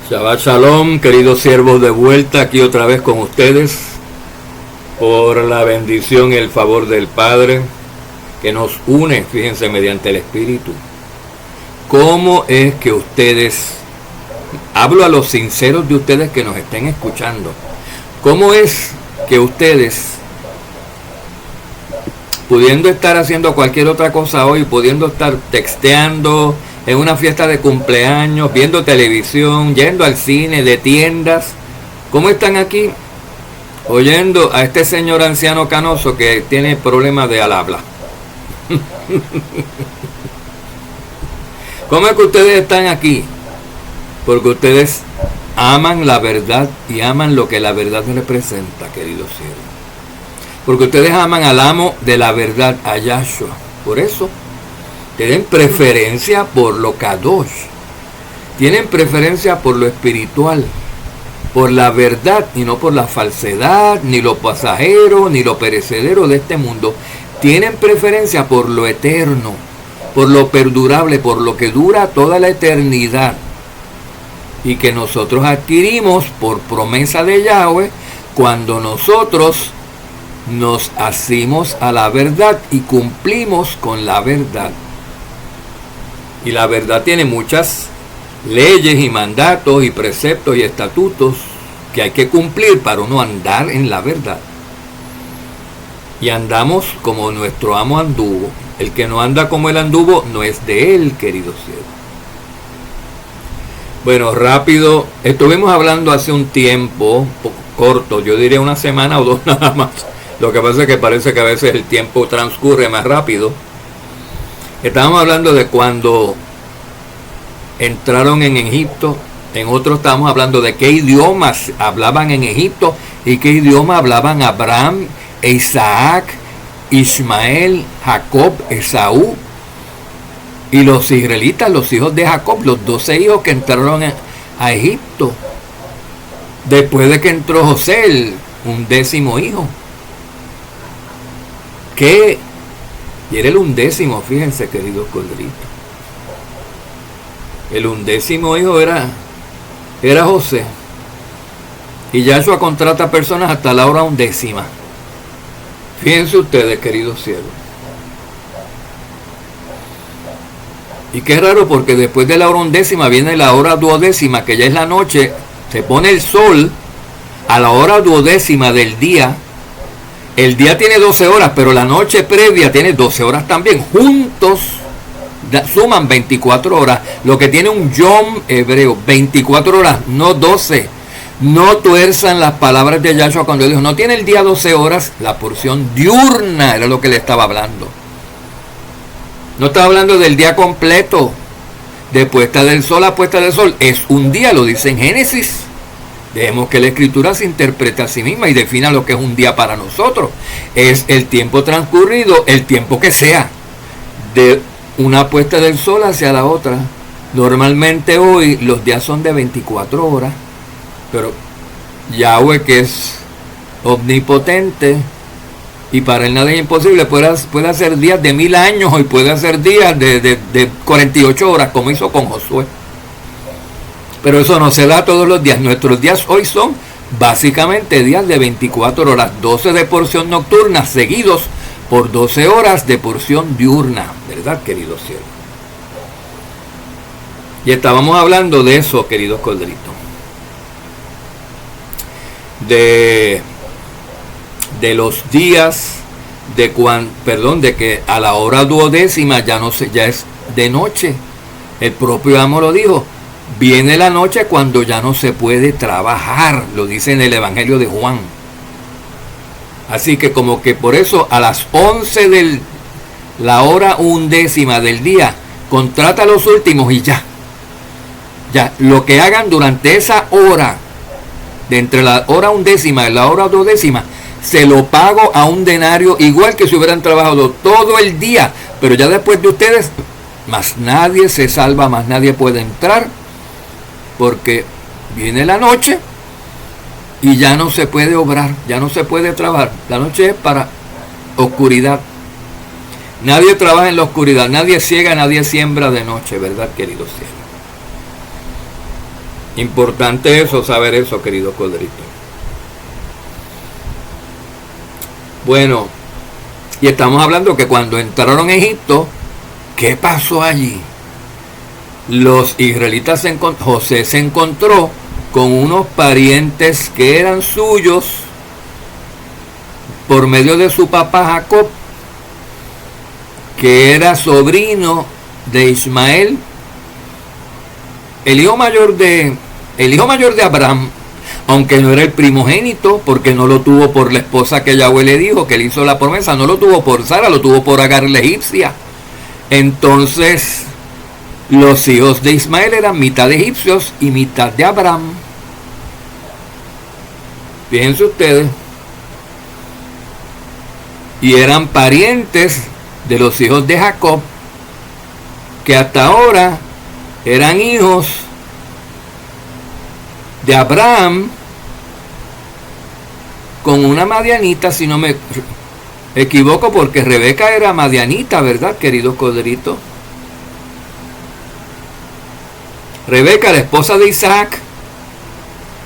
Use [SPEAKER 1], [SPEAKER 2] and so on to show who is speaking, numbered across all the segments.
[SPEAKER 1] Shabbat Shalom, queridos siervos, de vuelta aquí otra vez con ustedes por la bendición y el favor del Padre que nos une, fíjense, mediante el Espíritu. ¿Cómo es que ustedes, hablo a los sinceros de ustedes que nos estén escuchando, cómo es que ustedes, pudiendo estar haciendo cualquier otra cosa hoy, pudiendo estar texteando, en una fiesta de cumpleaños, viendo televisión, yendo al cine, de tiendas, ¿cómo están aquí oyendo a este señor anciano canoso que tiene problemas de al habla? ¿Cómo es que ustedes están aquí? Porque ustedes aman la verdad y aman lo que la verdad representa, queridos siervos. Porque ustedes aman al amo de la verdad, a Yahshua. Por eso tienen preferencia por lo kadosh, tienen preferencia por lo espiritual, por la verdad y no por la falsedad, ni lo pasajero, ni lo perecedero de este mundo. Tienen preferencia por lo eterno, por lo perdurable, por lo que dura toda la eternidad y que nosotros adquirimos por promesa de Yahweh cuando nosotros nos asimos a la verdad y cumplimos con la verdad. Y la verdad tiene muchas leyes y mandatos y preceptos y estatutos que hay que cumplir para uno andar en la verdad. Y andamos como nuestro amo anduvo. El que no anda como él anduvo no es de él, querido cielo. Bueno, rápido, estuvimos hablando hace un tiempo, un poco corto, yo diría una semana o dos nada más. Lo que pasa es que parece que a veces el tiempo transcurre más rápido. Estábamos hablando de cuando entraron en Egipto. En otros estábamos hablando de qué idiomas hablaban en Egipto y qué idioma hablaban Abraham, Isaac, Ismael, Jacob, Esaú y los israelitas, los hijos de Jacob, los 12 hijos que entraron a Egipto. Después de que entró José, el 11º hijo. ¿Qué? Y era el 11º, fíjense, queridos corderitos. El 11º hijo era José. Y Yahshua contrata personas hasta la hora 11ª. Fíjense ustedes, queridos cielos. Y qué raro, porque después de la hora 11ª viene la hora 12ª, que ya es la noche. Se pone el sol a la hora 12ª del día. El día tiene 12 horas, pero la noche previa tiene 12 horas también. Juntos suman 24 horas, lo que tiene un yom hebreo, 24 horas, no 12. No tuerzan las palabras de Yahshua cuando dijo, no tiene el día 12 horas, la porción diurna era lo que le estaba hablando. No estaba hablando del día completo, de puesta del sol a puesta del sol. Es un día, lo dice en Génesis. Dejemos que la Escritura se interprete a sí misma y defina lo que es un día para nosotros. Es el tiempo transcurrido, el tiempo que sea, de una puesta del sol hacia la otra. Normalmente hoy los días son de 24 horas, pero Yahweh, que es omnipotente y para él nada es imposible, puede hacer días de 1000 años y puede hacer días de 48 horas, como hizo con Josué. Pero eso no se da todos los días. Nuestros días hoy son básicamente días de 24 horas, 12 de porción nocturna seguidos por 12 horas de porción diurna, ¿verdad, queridos cielos? Y estábamos hablando de eso, queridos corderitos. De los días de que a la hora 12ª ya es de noche. El propio amo lo dijo. Viene la noche cuando ya no se puede trabajar, lo dice en el Evangelio de Juan. Así que como que por eso a las 11 de la hora 11ª del día, contrata a los últimos y ya. Ya, lo que hagan durante esa hora, de entre la hora 11ª y la hora 12ª, se lo pago a un denario, igual que si hubieran trabajado todo el día. Pero ya después de ustedes, más nadie se salva, más nadie puede entrar, porque viene la noche y ya no se puede obrar, ya no se puede trabajar. La noche es para oscuridad. Nadie trabaja en la oscuridad, nadie ciega, nadie siembra de noche, ¿verdad, queridos cielos? Importante eso, saber eso, querido Codrito. Bueno, y estamos hablando que cuando entraron a Egipto, ¿qué pasó allí? Los israelitas, José se encontró con unos parientes que eran suyos por medio de su papá Jacob, que era sobrino de Ismael, el hijo mayor de Abraham, aunque no era el primogénito, porque no lo tuvo por la esposa que Yahweh le dijo, que le hizo la promesa, no lo tuvo por Sara, lo tuvo por Agar la egipcia. Entonces, los hijos de Ismael eran mitad de egipcios y mitad de Abraham. Fíjense ustedes. Y eran parientes de los hijos de Jacob, que hasta ahora eran hijos de Abraham con una madianita, si no me equivoco, porque Rebeca era madianita, ¿verdad, querido Codrito? Rebeca, la esposa de Isaac,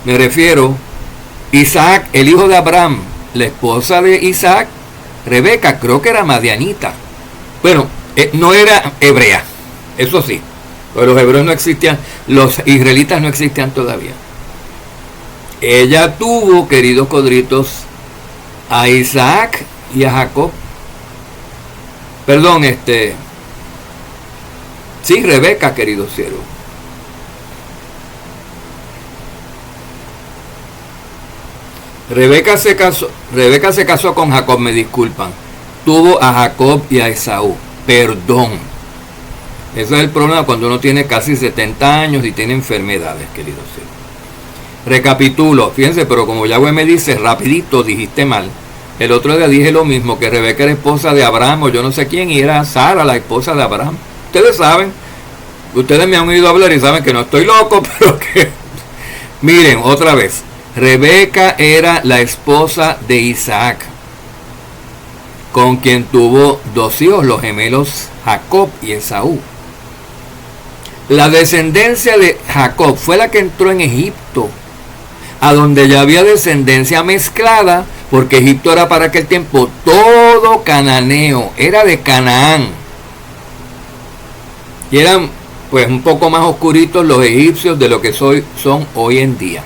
[SPEAKER 1] me refiero, Isaac, el hijo de Abraham, la esposa de Isaac, Rebeca, creo que era madianita. Bueno, no era hebrea, eso sí, pero los hebreos no existían, los israelitas no existían todavía. Ella tuvo, queridos Codritos, a Isaac y a Jacob. Perdón, sí, Rebeca, querido cielo. Rebeca se casó con Jacob, me disculpan. Tuvo a Jacob y a Esaú. Perdón. Ese es el problema cuando uno tiene casi 70 años y tiene enfermedades, querido cielo. Recapitulo, fíjense, pero como Yahweh me dice, rapidito, dijiste mal. El otro día dije lo mismo, que Rebeca era esposa de Abraham, o yo no sé quién, y era Sara, la esposa de Abraham. Ustedes saben, ustedes me han oído hablar y saben que no estoy loco, pero que... Miren, otra vez, Rebeca era la esposa de Isaac, con quien tuvo dos hijos, los gemelos Jacob y Esaú. La descendencia de Jacob fue la que entró en Egipto, a donde ya había descendencia mezclada, porque Egipto era para aquel tiempo todo cananeo, era de Canaán. Y eran pues un poco más oscuritos los egipcios de lo que son hoy en día.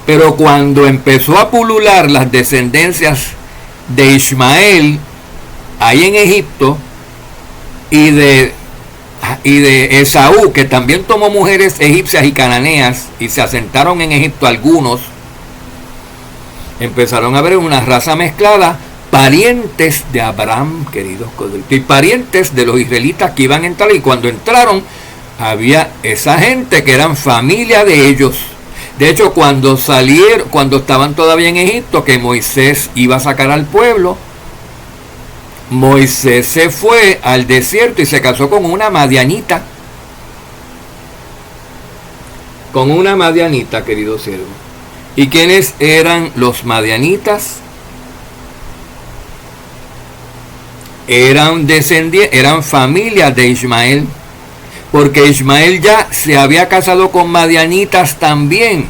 [SPEAKER 1] Pero cuando empezó a pulular las descendencias de Ismael ahí en Egipto y de Esaú, que también tomó mujeres egipcias y cananeas y se asentaron en Egipto algunos, empezaron a ver una raza mezclada, parientes de Abraham, queridos codritos, y parientes de los israelitas que iban a entrar, y cuando entraron había esa gente que eran familia de ellos. De hecho, cuando estaban todavía en Egipto, que Moisés iba a sacar al pueblo, Moisés se fue al desierto y se casó con una madianita. Con una madianita, querido siervo. ¿Y quiénes eran los madianitas? Eran familias de Ismael. Porque Ismael ya se había casado con madianitas también.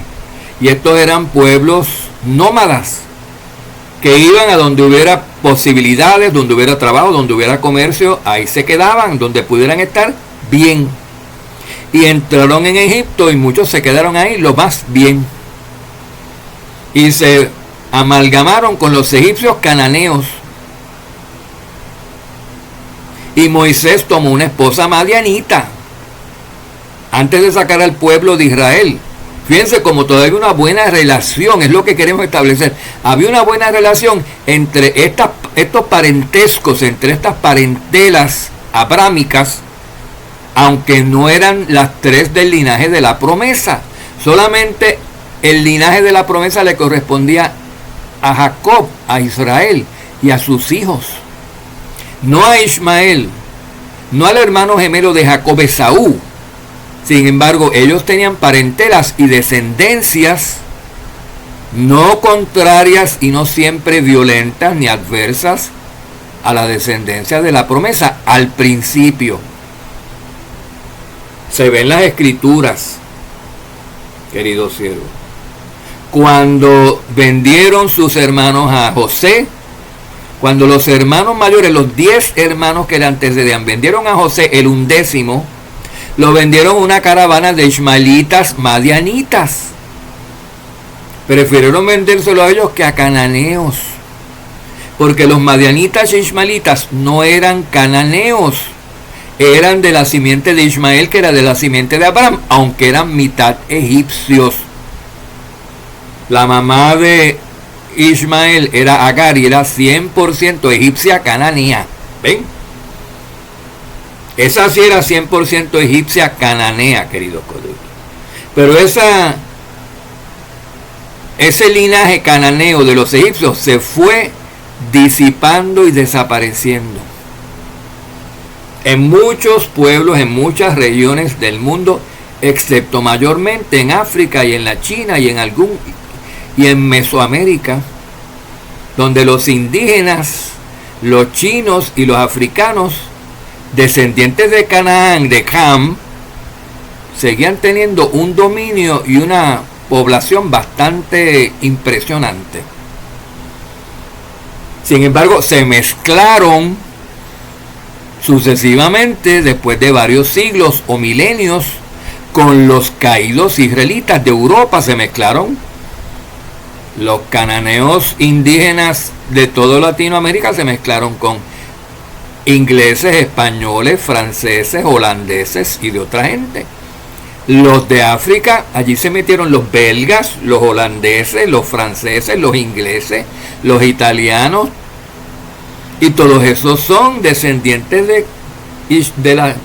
[SPEAKER 1] Y estos eran pueblos nómadas, que iban a donde hubiera posibilidades, donde hubiera trabajo, donde hubiera comercio, ahí se quedaban, donde pudieran estar bien. Y entraron en Egipto y muchos se quedaron ahí lo más bien. Y se amalgamaron con los egipcios cananeos. Y Moisés tomó una esposa madianita antes de sacar al pueblo de Israel. Fíjense como todavía hay una buena relación, es lo que queremos establecer. Había una buena relación entre estos parentescos, entre estas parentelas abrámicas, aunque no eran las tres del linaje de la promesa. Solamente el linaje de la promesa le correspondía a Jacob, a Israel y a sus hijos. No a Ismael, no al hermano gemelo de Jacob, Esaú. Sin embargo, ellos tenían parentelas y descendencias no contrarias y no siempre violentas ni adversas a la descendencia de la promesa al principio. Se ven las escrituras, queridos siervos. Cuando vendieron sus hermanos a José, cuando los hermanos mayores, los 10 hermanos que le antecedían, vendieron a José el 11º, lo vendieron una caravana de ismaelitas madianitas. Prefirieron vendérselo a ellos que a cananeos, porque los madianitas e ismaelitas no eran cananeos, eran de la simiente de Ismael, que era de la simiente de Abraham, aunque eran mitad egipcios. La mamá de Ismael era Agar y era 100% egipcia cananea. ¿Ven? Esa sí era 100% egipcia cananea, queridos codritos. Pero ese linaje cananeo de los egipcios se fue disipando y desapareciendo. En muchos pueblos, en muchas regiones del mundo, excepto mayormente en África y en la China y en Mesoamérica, donde los indígenas, los chinos y los africanos, descendientes de Canaán, de Ham, seguían teniendo un dominio y una población bastante impresionante. Sin embargo, se mezclaron sucesivamente, después de varios siglos o milenios, con los caídos israelitas de Europa. Se mezclaron los cananeos indígenas de toda Latinoamérica, se mezclaron con ingleses, españoles, franceses, holandeses y de otra gente. Los de África, allí se metieron los belgas, los holandeses, los franceses, los ingleses, los italianos, y todos esos son descendientes de las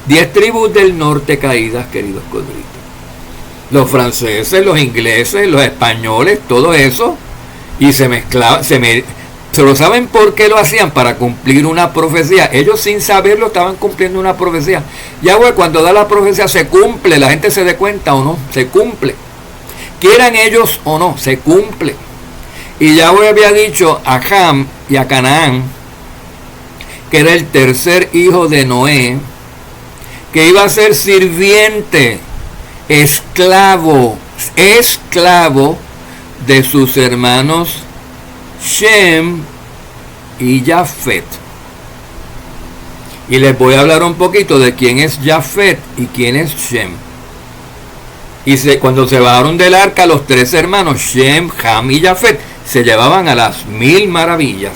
[SPEAKER 1] 10 tribus del norte caídas, queridos codritos. Los franceses, los ingleses, los españoles, todo eso, y se mezclaban, ¿Pero saben por qué lo hacían? Para cumplir una profecía. Ellos sin saberlo estaban cumpliendo una profecía. Yahweh, cuando da la profecía, se cumple. La gente se dé cuenta o no, se cumple. Quieran ellos o no, se cumple. Y Yahweh había dicho a Ham y a Canaán, que era el tercer hijo de Noé, que iba a ser sirviente, esclavo de sus hermanos Shem y Jafet. Y les voy a hablar un poquito de quién es Jafet y quién es Shem. Y cuando se bajaron del arca, los 3 hermanos Shem, Ham y Jafet se llevaban a las 1000 maravillas.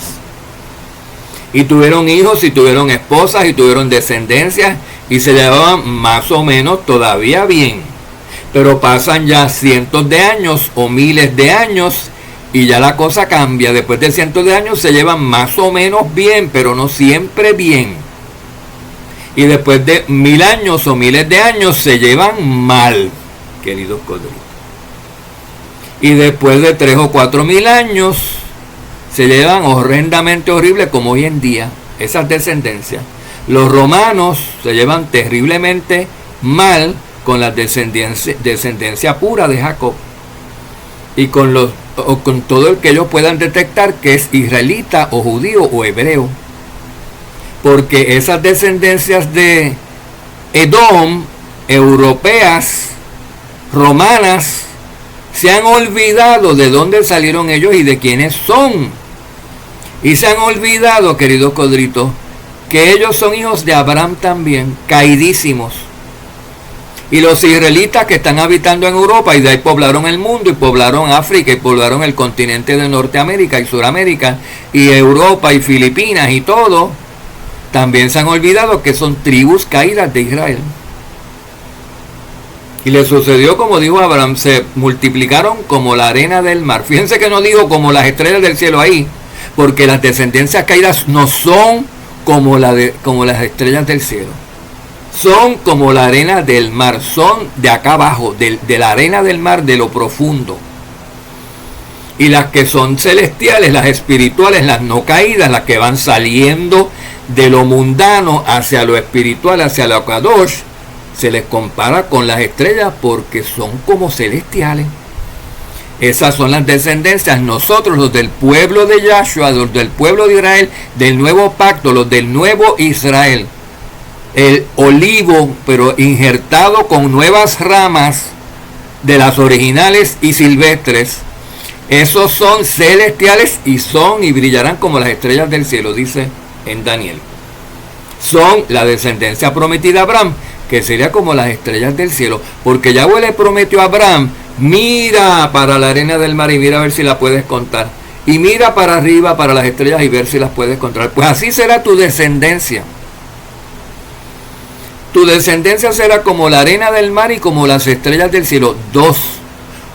[SPEAKER 1] Y tuvieron hijos, y tuvieron esposas, y tuvieron descendencias, y se llevaban más o menos todavía bien. Pero pasan ya cientos de años o miles de años, y ya la cosa cambia. Después de cientos de años se llevan más o menos bien, pero no siempre bien. Y después de 1000 años o miles de años se llevan mal, queridos codritos. Y después de 3 o 4 mil años se llevan horrendamente horrible, como hoy en día, esas descendencias. Los romanos se llevan terriblemente mal con la descendencia pura de Jacob. Y con todo el que ellos puedan detectar que es israelita o judío o hebreo. Porque esas descendencias de Edom, europeas, romanas, se han olvidado de dónde salieron ellos y de quiénes son. Y se han olvidado, queridos codritos, que ellos son hijos de Abraham también, caidísimos. Y los israelitas que están habitando en Europa, y de ahí poblaron el mundo, y poblaron África, y poblaron el continente de Norteamérica y Suramérica, y Europa y Filipinas y todo, también se han olvidado que son tribus caídas de Israel. Y le sucedió como dijo Abraham, se multiplicaron como la arena del mar. Fíjense que no dijo como las estrellas del cielo ahí, porque las descendencias caídas no son como las estrellas del cielo. Son como la arena del mar, son de acá abajo, de la arena del mar, de lo profundo. Y las que son celestiales, las espirituales, las no caídas, las que van saliendo de lo mundano hacia lo espiritual, hacia lo kadosh, se les compara con las estrellas porque son como celestiales. Esas son las descendencias. Nosotros, los del pueblo de Yahshua, los del pueblo de Israel, del nuevo pacto, los del nuevo Israel, el olivo, pero injertado con nuevas ramas de las originales y silvestres. Esos son celestiales y son y brillarán como las estrellas del cielo, dice en Daniel. Son la descendencia prometida a Abraham, que sería como las estrellas del cielo, porque Yahweh le prometió a Abraham: mira para la arena del mar y mira a ver si la puedes contar, y mira para arriba para las estrellas y ver si las puedes contar. Pues así será tu descendencia. Tu descendencia será como la arena del mar y como las estrellas del cielo. Dos.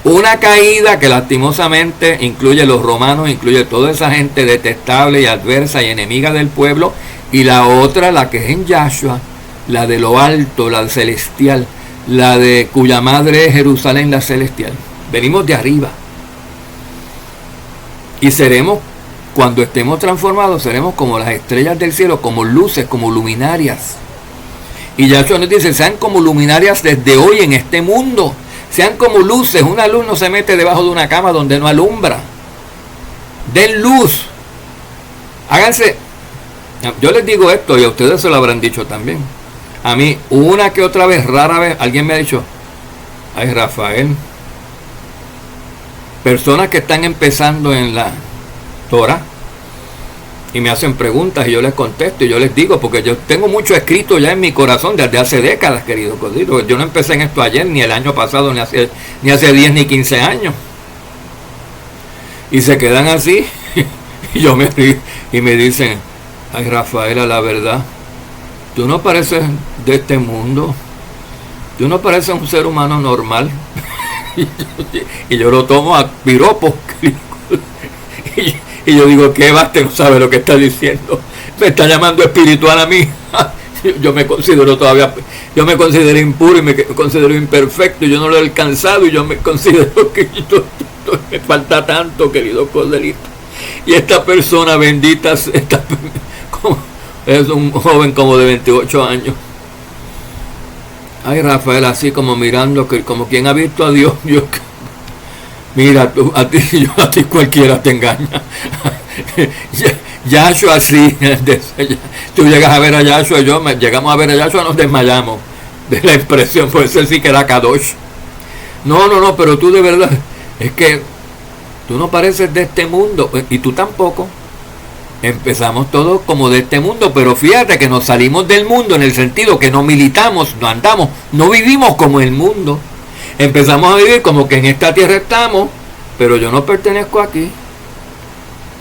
[SPEAKER 1] Una caída que lastimosamente incluye los romanos, incluye toda esa gente detestable y adversa y enemiga del pueblo. Y la otra, la que es en Yahshua, la de lo alto, la celestial, la de cuya madre es Jerusalén, la celestial. Venimos de arriba. Y seremos, cuando estemos transformados, seremos como las estrellas del cielo, como luces, como luminarias. Y Yahshua nos dice: sean como luminarias desde hoy en este mundo. Sean como luces. Una luz no se mete debajo de una cama donde no alumbra. Den luz. Háganse. Yo les digo esto y a ustedes se lo habrán dicho también. A mí, una que otra vez, rara vez, alguien me ha dicho: ay, Rafael, personas que están empezando en la Torah y me hacen preguntas y yo les contesto y yo les digo, porque yo tengo mucho escrito ya en mi corazón desde hace décadas, querido Codito. Yo no empecé en esto ayer, ni el año pasado, ni hace 10 ni 15 años. Y se quedan así y yo me río y me dicen: ay, Rafaela, la verdad, tú no pareces de este mundo, tú no pareces un ser humano normal. Y yo lo tomo a piropo. Y yo digo: ¿qué va? Usted no sabe lo que está diciendo. Me está llamando espiritual a mí. Yo me considero todavía, yo me considero impuro y me considero imperfecto. Yo no lo he alcanzado y yo me considero que me falta tanto, querido Cordelito. Y esta persona bendita, es un joven como de 28 años. Ay, Rafael, así como mirando, como quien ha visto a Dios. Mira, a ti cualquiera te engaña. Yahshua así. Tú llegas a ver a Yahshua y yo, llegamos a ver a Yahshua, nos desmayamos de la expresión, por eso sí que era Kadosh. No, pero tú de verdad, es que tú no pareces de este mundo, y tú tampoco. Empezamos todos como de este mundo, pero fíjate que nos salimos del mundo en el sentido que no militamos, no andamos, no vivimos como el mundo. Empezamos a vivir como que en esta tierra estamos, pero yo no pertenezco aquí.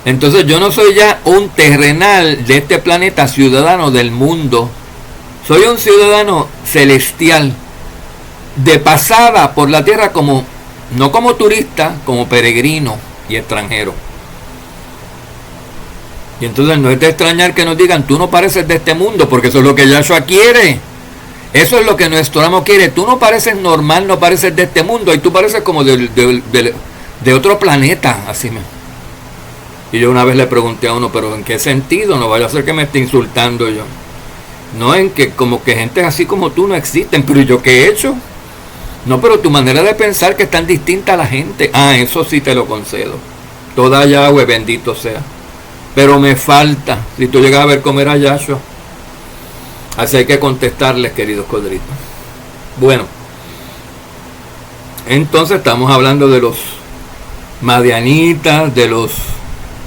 [SPEAKER 1] Entonces yo no soy ya un terrenal de este planeta, ciudadano del mundo. Soy un ciudadano celestial, de pasada por la tierra, como no como turista, como peregrino y extranjero. Y entonces no es de extrañar que nos digan: tú no pareces de este mundo, porque eso es lo que Yahshua quiere. Eso es lo que nuestro amo quiere. Tú no pareces normal, no pareces de este mundo, y tú pareces como de otro planeta, así me. Y yo una vez le pregunté a uno: pero ¿en qué sentido? No vaya a ser que me esté insultando yo. No, en que como que gente así como tú no existen. Pero ¿yo qué he hecho? No, pero tu manera de pensar que es tan distinta a la gente. Ah, eso sí te lo concedo. Toda Yahweh, bendito sea. Pero me falta, si tú llegas a ver comer a Yahshua. Así hay que contestarles, queridos codritos. Bueno, entonces estamos hablando de los madianitas, de los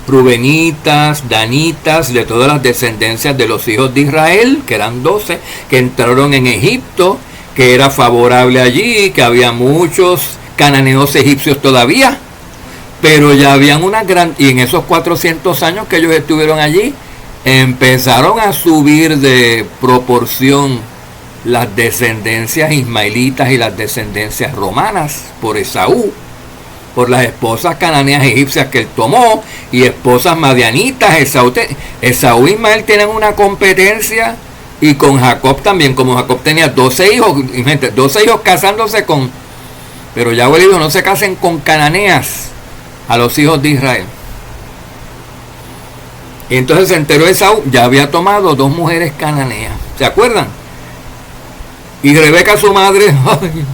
[SPEAKER 1] rubenitas, danitas, de todas las descendencias de los hijos de Israel, que eran 12, que entraron en Egipto, que era favorable allí, que había muchos cananeos egipcios todavía, pero ya habían una gran, y en esos 400 años que ellos estuvieron allí, empezaron a subir de proporción las descendencias ismaelitas y las descendencias romanas por Esaú, por las esposas cananeas egipcias que él tomó, y esposas madianitas. Esaú y Ismael tienen una competencia, y con Jacob también, como Jacob tenía 12 hijos, gente, 12 hijos casándose con, pero Yahweh dijo: no se casen con cananeas a los hijos de Israel. Y entonces se enteró Esaú, ya había tomado 2 mujeres cananeas, ¿se acuerdan? Y Rebeca, su madre: ay,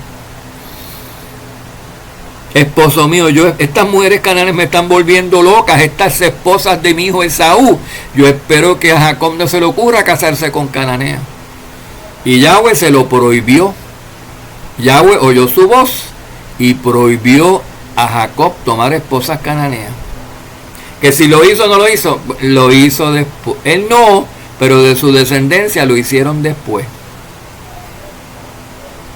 [SPEAKER 1] esposo mío, estas mujeres cananeas me están volviendo locas, estas esposas de mi hijo Esaú. Yo espero que a Jacob no se le ocurra casarse con cananea. Y Yahweh se lo prohibió. Yahweh oyó su voz y prohibió a Jacob tomar esposas cananeas. Que si lo hizo o no lo hizo después. Él no, pero de su descendencia lo hicieron después.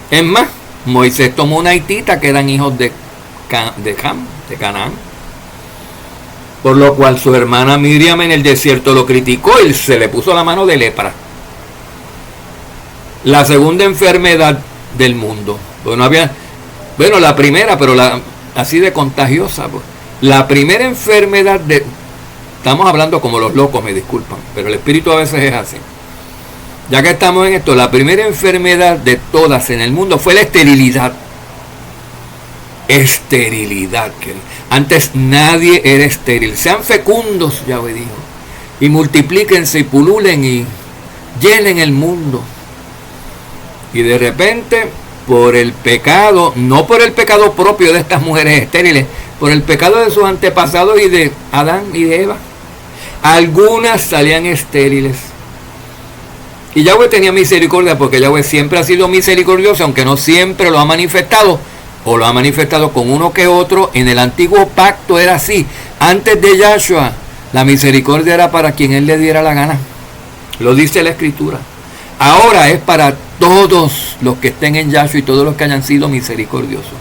[SPEAKER 1] Es más, Moisés tomó una hitita que eran hijos de Canaán. Por lo cual su hermana Miriam en el desierto lo criticó y se le puso la mano de lepra. La segunda enfermedad del mundo. Pues no había, bueno, la primera, pero así de contagiosa. Pues. La primera enfermedad estamos hablando como los locos, me disculpan, pero el espíritu a veces es así. Ya que estamos en esto, la primera enfermedad de todas en el mundo fue la esterilidad. Esterilidad, querido. Antes nadie era estéril. Sean fecundos, Yahweh dijo, y multiplíquense y pululen y llenen el mundo. Y de repente, por el pecado, no por el pecado propio de estas mujeres estériles, por el pecado de sus antepasados y de Adán y de Eva, algunas salían estériles. Y Yahweh tenía misericordia porque Yahweh siempre ha sido misericordioso, aunque no siempre lo ha manifestado, o lo ha manifestado con uno que otro. En el antiguo pacto era así. Antes de Yahshua, la misericordia era para quien él le diera la gana. Lo dice la Escritura. Ahora es para todos los que estén en Yahshua y todos los que hayan sido misericordiosos.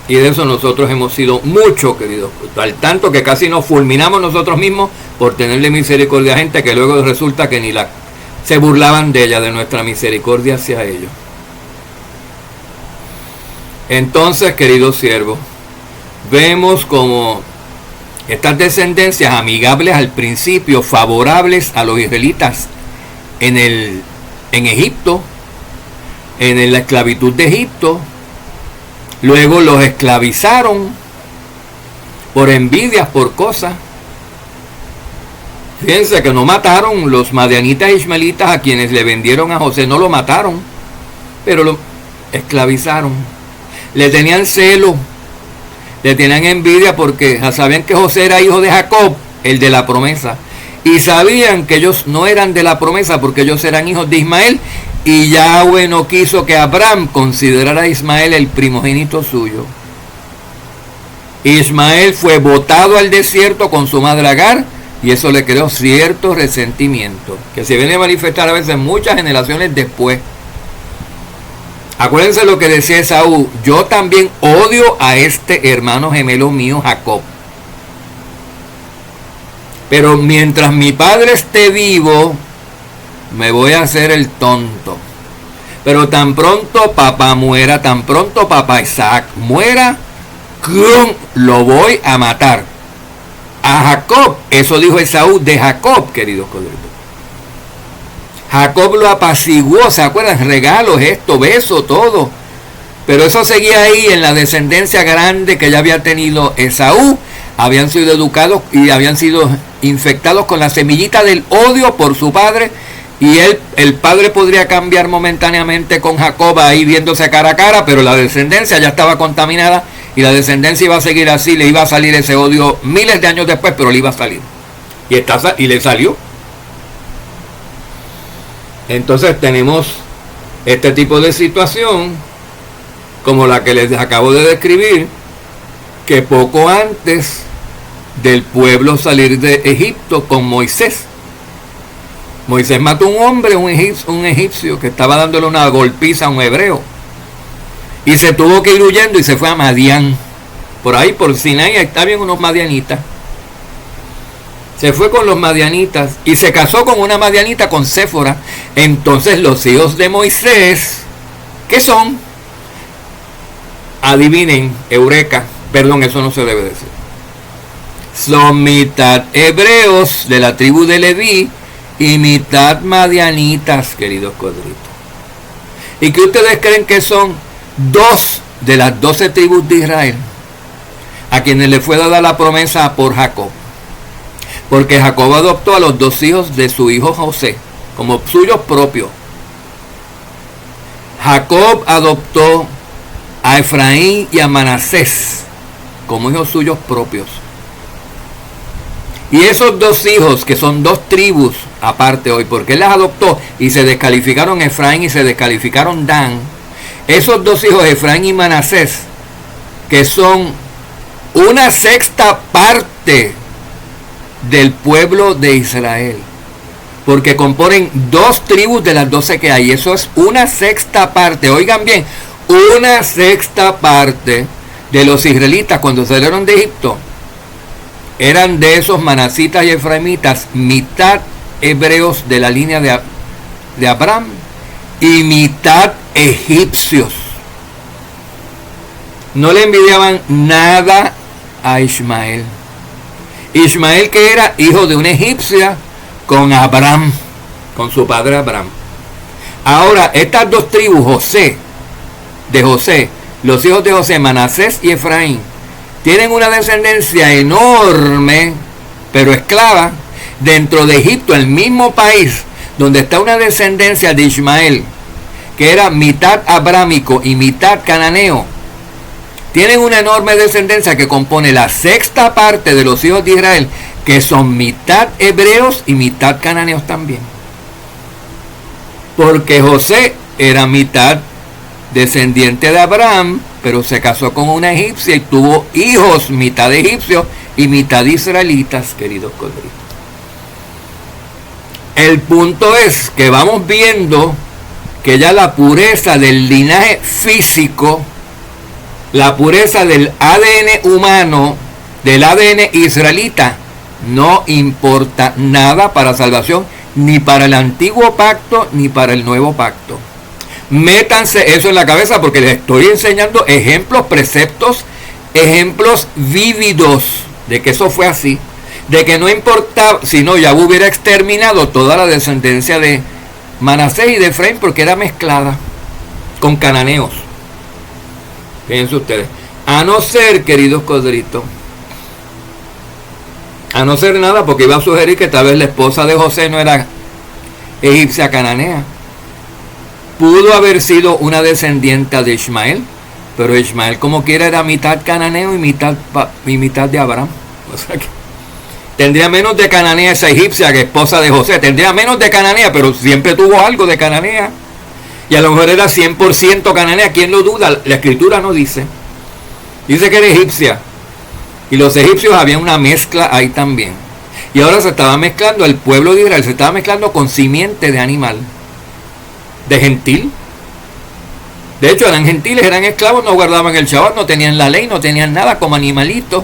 [SPEAKER 1] Y de eso nosotros hemos sido mucho, queridos. Al tanto que casi nos fulminamos nosotros mismos por tenerle misericordia a gente que luego resulta que ni se burlaban de ella, de nuestra misericordia hacia ellos. Entonces, queridos siervos, vemos como estas descendencias amigables al principio, favorables a los israelitas en Egipto, en la esclavitud de Egipto, luego los esclavizaron por envidias, por cosas. Fíjense que no mataron los madianitas e ismaelitas a quienes le vendieron a José, no lo mataron, pero lo esclavizaron. Le tenían celo, le tenían envidia porque sabían que José era hijo de Jacob, el de la promesa. Y sabían que ellos no eran de la promesa porque ellos eran hijos de Ismael. Y Yahweh no quiso que Abraham considerara a Ismael el primogénito suyo. Ismael fue botado al desierto con su madre Agar. Y eso le creó cierto resentimiento, que se viene a manifestar a veces muchas generaciones después. Acuérdense lo que decía Esaú: yo también odio a este hermano gemelo mío, Jacob. Pero mientras mi padre esté vivo, me voy a hacer el tonto. Pero tan pronto papá muera, tan pronto papá Isaac muera, lo voy a matar. A Jacob, eso dijo Esaú de Jacob, queridos codritos. Jacob lo apaciguó, ¿se acuerdan? Regalos, esto, beso, todo. Pero eso seguía ahí en la descendencia grande que ya había tenido Esaú. Habían sido educados y habían sido infectados con la semillita del odio por su padre. Y el padre podría cambiar momentáneamente con Jacob ahí viéndose cara a cara, pero la descendencia ya estaba contaminada y la descendencia iba a seguir así, le iba a salir ese odio miles de años después, pero le iba a salir. Y le salió. Entonces tenemos este tipo de situación, como la que les acabo de describir, que poco antes del pueblo salir de Egipto con Moisés, Moisés mató a un hombre, un egipcio, que estaba dándole una golpiza a un hebreo. Y se tuvo que ir huyendo y se fue a Madián. Por ahí, por Sinaí, está bien unos madianitas. Se fue con los madianitas y se casó con una madianita, con Séfora. Entonces los hijos de Moisés, ¿qué son? Adivinen, eureka. Perdón, eso no se debe decir. Son mitad hebreos de la tribu de Leví y mitad madianitas, queridos codritos. ¿Y qué ustedes creen que son? 2 de las 12 tribus de Israel, a quienes le fue dada la promesa por Jacob. Porque Jacob adoptó a los 2 hijos de su hijo José como suyos propios. Jacob adoptó a Efraín y a Manasés como hijos suyos propios. Y esos dos hijos, que son dos tribus aparte hoy, porque él las adoptó y se descalificaron Efraín y se descalificaron Dan, esos dos hijos, Efraín y Manasés, que son una sexta parte del pueblo de Israel, porque componen dos tribus de las 12 que hay. Eso es una sexta parte, oigan bien, una sexta parte de los israelitas cuando salieron de Egipto. Eran de esos manasitas y efraimitas, mitad hebreos de la línea de Abraham y mitad egipcios. No le envidiaban nada a Ismael. Ismael, que era hijo de una egipcia con Abraham, con su padre Abraham. Ahora, estas dos tribus, los hijos de José, Manasés y Efraín, tienen una descendencia enorme, pero esclava, dentro de Egipto, el mismo país donde está una descendencia de Ismael, que era mitad abrámico y mitad cananeo. Tienen una enorme descendencia que compone la sexta parte de los hijos de Israel, que son mitad hebreos y mitad cananeos también. Porque José era mitad descendiente de Abraham, pero se casó con una egipcia y tuvo hijos mitad egipcios y mitad israelitas, queridos codritos. El punto es que vamos viendo que ya la pureza del linaje físico, la pureza del ADN humano, del ADN israelita, no importa nada para salvación, ni para el antiguo pacto, ni para el nuevo pacto. Métanse eso en la cabeza porque les estoy enseñando ejemplos, preceptos, ejemplos vívidos de que eso fue así. De que no importaba, si no, ya hubiera exterminado toda la descendencia de Manasés y de Efraín porque era mezclada con cananeos. Fíjense ustedes. A no ser, queridos codritos, a no ser nada, porque iba a sugerir que tal vez la esposa de José no era egipcia cananea. Pudo haber sido una descendiente de Ismael, pero Ismael como quiera era mitad cananeo y mitad de Abraham. O sea que tendría menos de cananea esa egipcia que esposa de José. Tendría menos de cananea, pero siempre tuvo algo de cananea. Y a lo mejor era 100% cananea. ¿Quién lo duda? La escritura no dice. Dice que era egipcia. Y los egipcios había una mezcla ahí también. Y ahora se estaba mezclando, el pueblo de Israel se estaba mezclando con simiente de animal. De gentil. De hecho eran gentiles, eran esclavos, no guardaban el Shabbat, no tenían la ley, no tenían nada, como animalitos.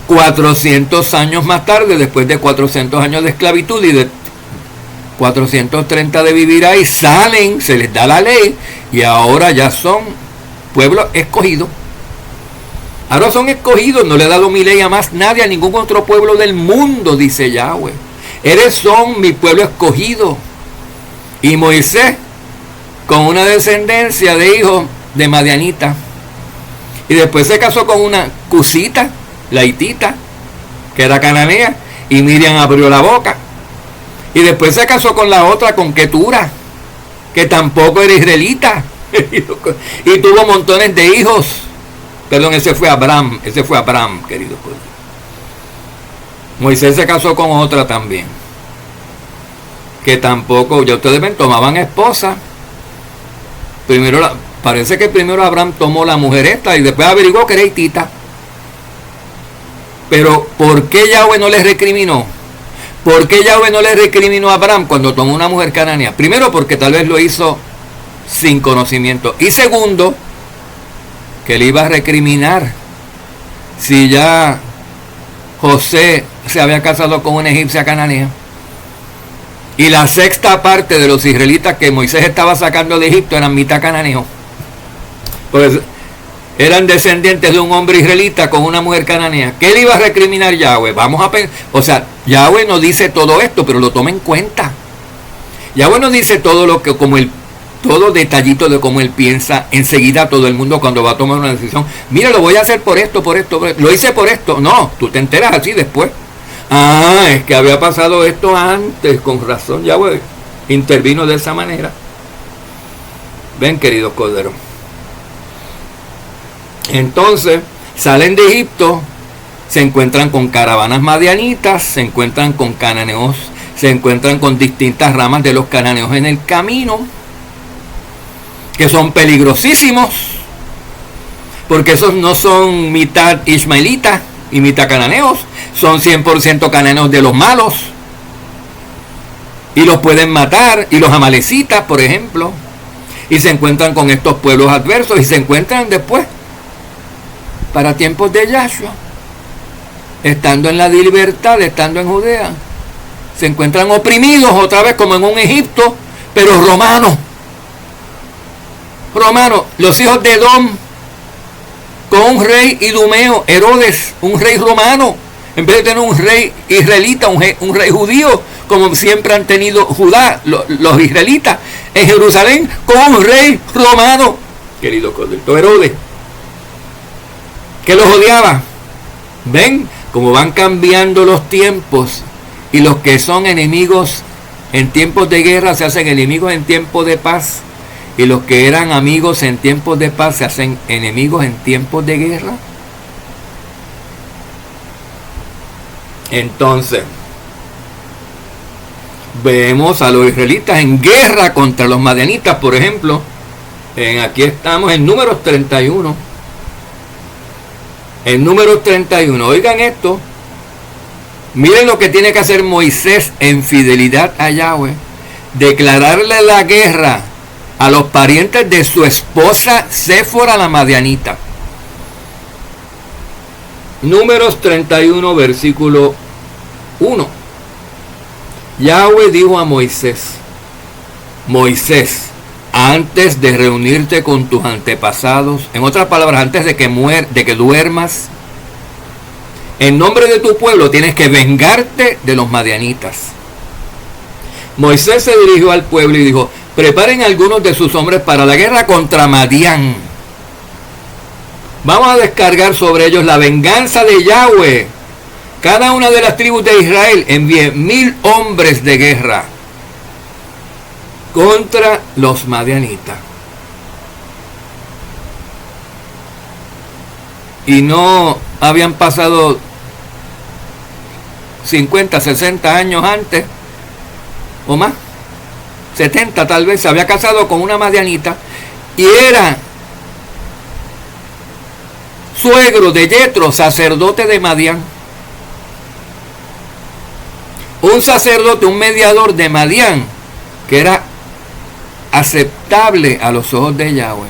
[SPEAKER 1] 400 años más tarde, después de 400 años de esclavitud y de 430 de vivir ahí, salen, se les da la ley y ahora ya son pueblo escogido. Ahora son escogidos, no le he dado mi ley a más nadie, a ningún otro pueblo del mundo, dice Yahweh. Son mi pueblo escogido. Y Moisés, con una descendencia de hijos de Madianita, y después se casó con una cusita, la hitita, que era cananea, y Miriam abrió la boca. Y después se casó con la otra, con Ketura, que tampoco era israelita, y tuvo montones de hijos. Perdón, ese fue Abraham, querido. Moisés se casó con otra también, que tampoco, ya ustedes ven, tomaban esposa. Parece que primero Abraham tomó la mujer esta y después averiguó que era hitita. Pero ¿por qué Yahweh no les recriminó? ¿Por qué Yahweh no le recriminó a Abraham cuando tomó una mujer cananea? Primero, porque tal vez lo hizo sin conocimiento. Y segundo, que le iba a recriminar si ya José se había casado con una egipcia cananea. Y la sexta parte de los israelitas que Moisés estaba sacando de Egipto eran mitad cananeos. Pues eran descendientes de un hombre israelita con una mujer cananea. ¿Qué le iba a recriminar Yahweh? Vamos a pensar. O sea, Yahweh no dice todo esto, pero lo toma en cuenta. Yahweh no dice todo lo que, todo detallito de cómo él piensa enseguida todo el mundo cuando va a tomar una decisión. Mira, lo voy a hacer por esto. Lo hice por esto. No, tú te enteras así después. Ah, es que había pasado esto antes, con razón Yahweh intervino de esa manera. Ven, queridos corderos. Entonces, salen de Egipto, se encuentran con caravanas madianitas, se encuentran con cananeos, se encuentran con distintas ramas de los cananeos en el camino, que son peligrosísimos, porque esos no son mitad ismaelitas y mitad cananeos, son 100% cananeos de los malos, y los pueden matar, y los amalecitas, por ejemplo, y se encuentran con estos pueblos adversos, y se encuentran después, para tiempos de Yahshua, estando en la libertad, estando en Judea, se encuentran oprimidos otra vez como en un Egipto, pero romanos, los hijos de Edom, con un rey idumeo, Herodes, un rey romano, en vez de tener un rey israelita, un rey judío, como siempre han tenido Judá, los israelitas, en Jerusalén, con un rey romano, querido Cordero, Herodes, que los odiaba. ¿Ven cómo van cambiando los tiempos? Y los que son enemigos en tiempos de guerra se hacen enemigos en tiempos de paz. Y los que eran amigos en tiempos de paz se hacen enemigos en tiempos de guerra. Entonces, vemos a los israelitas en guerra contra los madianitas, por ejemplo. Aquí estamos en Números 31. En Números 31, oigan esto. Miren lo que tiene que hacer Moisés en fidelidad a Yahweh. Declararle la guerra a los parientes de su esposa Séfora la madianita. Números 31, versículo 1. Yahweh dijo a Moisés: Moisés, antes de reunirte con tus antepasados, en otras palabras, antes de que duermas, en nombre de tu pueblo tienes que vengarte de los madianitas. Moisés se dirigió al pueblo y dijo: preparen algunos de sus hombres para la guerra contra Madián. Vamos a descargar sobre ellos la venganza de Yahweh. Cada una de las tribus de Israel envíe 1000 hombres de guerra contra los madianitas. Y no habían pasado 50, 60 años antes, o más, 70 tal vez, se había casado con una madianita, y era suegro de Yetro, sacerdote de Madián. Un sacerdote, un mediador de Madián, que era aceptable a los ojos de Yahweh.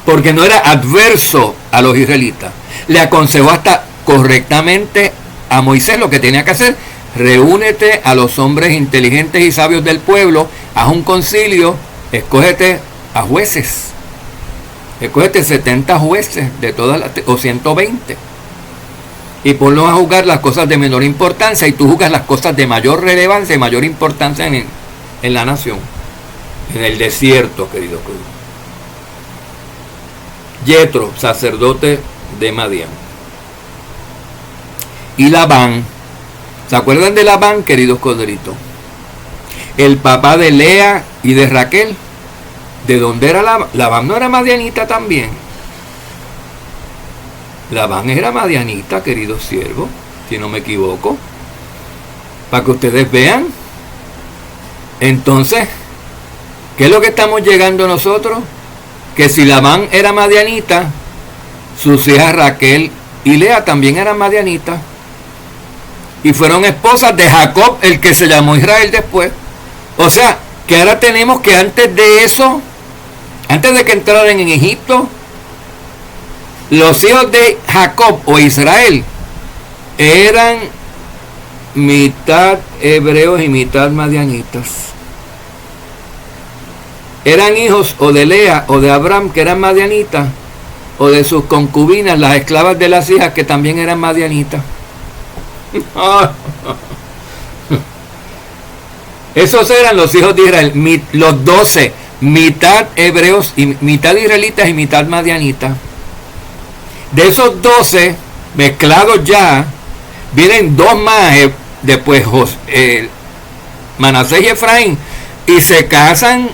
[SPEAKER 1] Porque no era adverso a los israelitas. Le aconsejó hasta correctamente a Moisés lo que tenía que hacer: reúnete a los hombres inteligentes y sabios del pueblo, haz un concilio, escógete a jueces, escógete 70 jueces de todas las, o 120, y ponlos a juzgar las cosas de menor importancia, y tú juzgas las cosas de mayor relevancia y mayor importancia en la nación, en el desierto, querido Cruz. Yetro, sacerdote de Madián. Y Labán, ¿se acuerdan de Labán, queridos corderitos? El papá de Lea y de Raquel. ¿De dónde era Labán? Labán no era madianita también. Labán era madianita, queridos siervos, si no me equivoco. Para que ustedes vean. Entonces, ¿qué es lo que estamos llegando nosotros? Que si Labán era madianita, sus hijas Raquel y Lea también eran madianitas. Y fueron esposas de Jacob, el que se llamó Israel después. O sea, que ahora tenemos que antes de eso, antes de que entraran en Egipto, los hijos de Jacob o Israel eran mitad hebreos y mitad madianitas. Eran hijos o de Lea o de Abraham, que eran madianitas, o de sus concubinas, las esclavas de las hijas, que también eran madianitas. Esos eran los hijos de Israel, los 12, mitad hebreos y mitad israelitas y mitad madianitas. De esos 12 mezclados ya, vienen dos más después, Manasés y Efraín, y se casan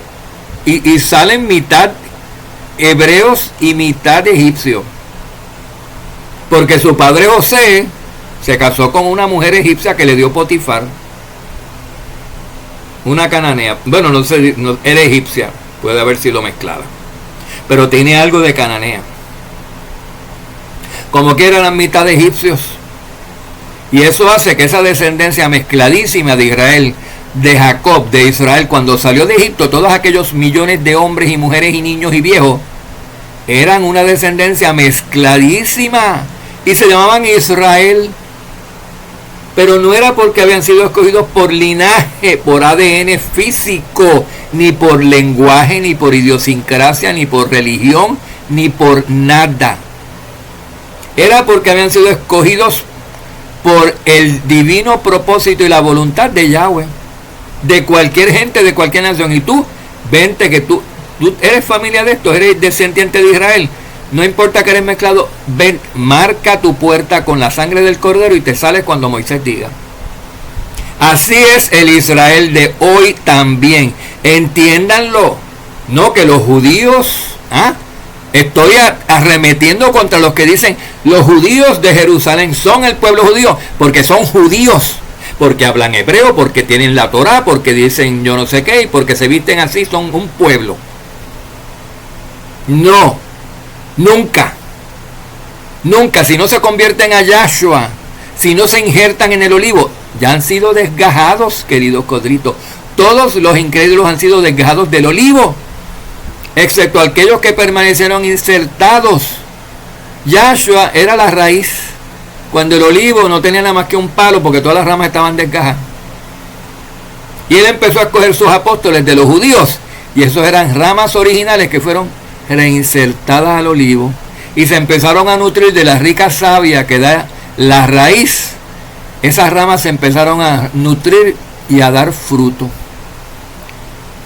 [SPEAKER 1] y salen mitad hebreos y mitad egipcios. Porque su padre José se casó con una mujer egipcia que le dio Potifar, una cananea. Bueno, no sé, no, era egipcia, puede haber sido mezclada, pero tiene algo de cananea. Como que eran la mitad de egipcios. Y eso hace que esa descendencia mezcladísima de Israel, de Jacob, de Israel, cuando salió de Egipto, todos aquellos millones de hombres y mujeres y niños y viejos, eran una descendencia mezcladísima y se llamaban Israel. Pero no era porque habían sido escogidos por linaje, por ADN físico, ni por lenguaje, ni por idiosincrasia, ni por religión, ni por nada. Era porque habían sido escogidos por el divino propósito y la voluntad de Yahweh, de cualquier gente, de cualquier nación. Y tú, vente que tú eres familia de estos, eres descendiente de Israel, no importa que eres mezclado, ven, marca tu puerta con la sangre del cordero y te sales cuando Moisés diga. Así es el Israel de hoy también, entiéndanlo. No que los judíos, estoy arremetiendo contra los que dicen los judíos de Jerusalén son el pueblo judío, porque son judíos, porque hablan hebreo, porque tienen la Torá, porque dicen yo no sé qué, y porque se visten así, son un pueblo. No, nunca, si no se convierten a Yahshua, si no se injertan en el olivo, ya han sido desgajados, queridos codritos. Todos los incrédulos han sido desgajados del olivo, excepto aquellos que permanecieron insertados. Yahshua era la raíz, cuando el olivo no tenía nada más que un palo, porque todas las ramas estaban desgajadas. Y él empezó a escoger sus apóstoles de los judíos, y esos eran ramas originales que fueron reinsertadas al olivo, y se empezaron a nutrir de la rica savia que da la raíz. Esas ramas se empezaron a nutrir y a dar fruto.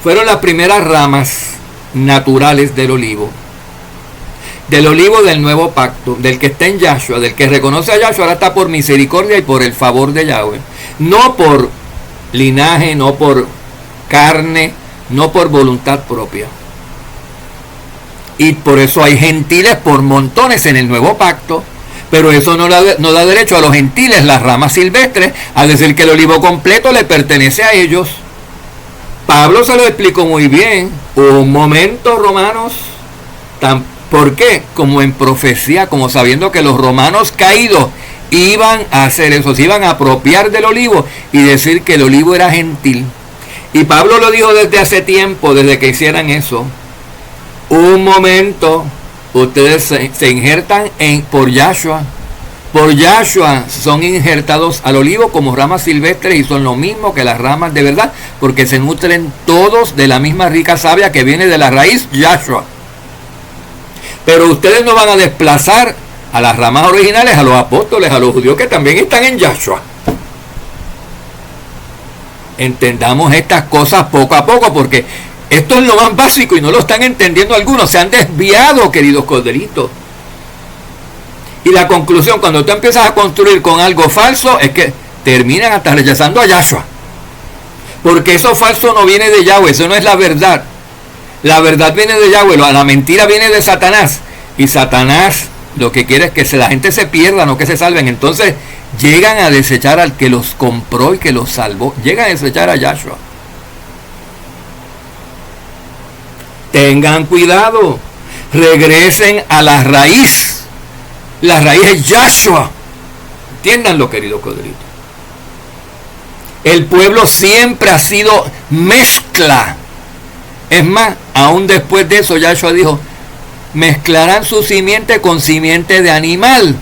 [SPEAKER 1] Fueron las primeras ramas naturales del olivo del nuevo pacto, del que está en Yahshua, del que reconoce a Yahshua. Ahora está por misericordia y por el favor de Yahweh, no por linaje, no por carne, no por voluntad propia. Y por eso hay gentiles por montones en el nuevo pacto, pero eso no da derecho a los gentiles, las ramas silvestres, a decir que el olivo completo le pertenece a ellos. Pablo se lo explicó muy bien. Un momento, romanos. ¿Por qué? Como en profecía, como sabiendo que los romanos caídos iban a hacer eso, se iban a apropiar del olivo y decir que el olivo era gentil. Y Pablo lo dijo desde hace tiempo, desde que hicieran eso. Un momento, ustedes se injertan por Yahshua. Por Yahshua son injertados al olivo como ramas silvestres y son lo mismo que las ramas de verdad, porque se nutren todos de la misma rica savia que viene de la raíz Yahshua. Pero ustedes no van a desplazar a las ramas originales, a los apóstoles, a los judíos que también están en Yahshua. Entendamos estas cosas poco a poco, porque esto es lo más básico y no lo están entendiendo algunos. Se han desviado, queridos corderitos. Y la conclusión, cuando tú empiezas a construir con algo falso, es que terminan hasta rechazando a Yahshua. Porque eso falso no viene de Yahweh, eso no es la verdad. La verdad viene de Yahweh, la mentira viene de Satanás. Y Satanás lo que quiere es que la gente se pierda, no que se salven. Entonces llegan a desechar al que los compró y que los salvó. Llegan a desechar a Yahshua. Tengan cuidado. Regresen a la raíz. La raíz es Yahshua. Entiéndanlo, querido codrito. El pueblo siempre ha sido mezcla. Es más, aún después de eso, Yahshua dijo, mezclarán su simiente con simiente de animal.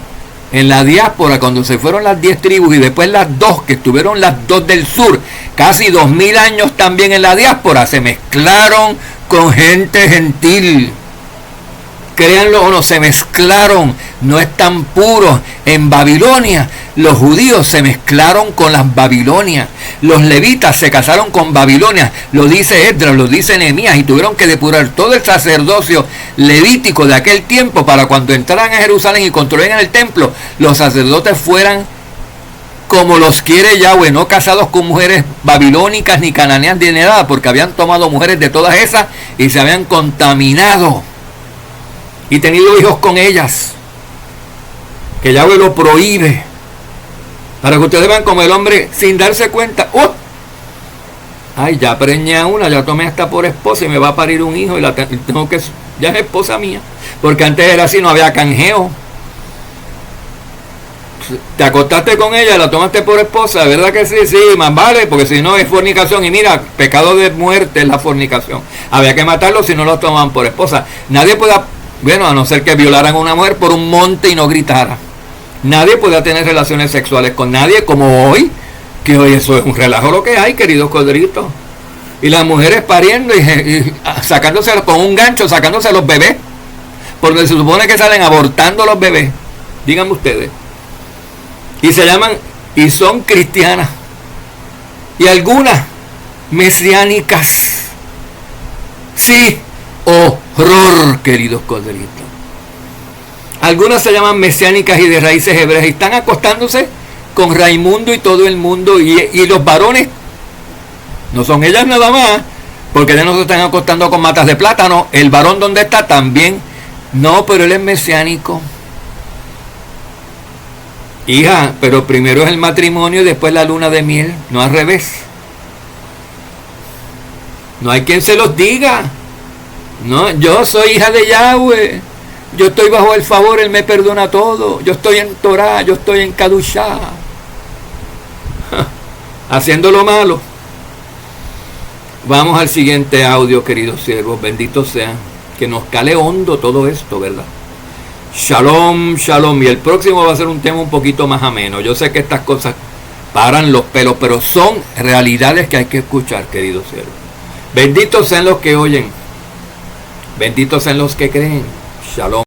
[SPEAKER 1] En la diáspora, cuando se fueron las 10 tribus y después las 2, que estuvieron las 2 del sur, casi 2000 años también en la diáspora, se mezclaron con gente gentil. Créanlo o no, se mezclaron, no están puros. En Babilonia, los judíos se mezclaron con las Babilonias. Los levitas se casaron con Babilonia, lo dice Esdras, lo dice Nehemías, y tuvieron que depurar todo el sacerdocio levítico de aquel tiempo para cuando entraran a Jerusalén y construyeran el templo, los sacerdotes fueran como los quiere Yahweh, no casados con mujeres babilónicas ni cananeas ni nada, porque habían tomado mujeres de todas esas y se habían contaminado. y tenido hijos con ellas, que Yahweh lo prohíbe, para que ustedes vean como el hombre sin darse cuenta, ay, ya preñé a una, ya tomé hasta por esposa y me va a parir un hijo y tengo que, ya es esposa mía, porque antes era así, no había canjeo. Te acostaste con ella, la tomaste por esposa, ¿verdad que sí? Sí, más vale, porque si no es fornicación. Y mira, pecado de muerte es la fornicación. Había que matarlo si no lo tomaban por esposa. Nadie puede, bueno, a no ser que violaran a una mujer por un monte y no gritara. Nadie puede tener relaciones sexuales con nadie como hoy, que hoy eso es un relajo lo que hay, queridos codritos. Y las mujeres pariendo y sacándose con un gancho, sacándose a los bebés, porque se supone que salen abortando los bebés. Díganme ustedes. Y se llaman, y son cristianas. Y algunas mesiánicas. Sí, horror, queridos codritos. Algunas se llaman mesiánicas y de raíces hebreas y están acostándose con Raimundo y todo el mundo. Y los varones, no son ellas nada más, porque ellas no se están acostando con matas de plátano. El varón donde está también. No, pero él es mesiánico. Hija, pero primero es el matrimonio y después la luna de miel, no al revés. No hay quien se los diga. No, yo soy hija de Yahweh. Yo estoy bajo el favor, Él me perdona todo. Yo estoy en Torah, yo estoy en Kadushá. Haciendo lo malo. Vamos al siguiente audio, queridos siervos. Bendito sea. Que nos cale hondo todo esto, ¿verdad? Shalom, shalom. Y el próximo va a ser un tema un poquito más ameno. Yo sé que estas cosas paran los pelos, pero son realidades que hay que escuchar, queridos siervos. Benditos sean los que oyen. Benditos sean los que creen. Shalom.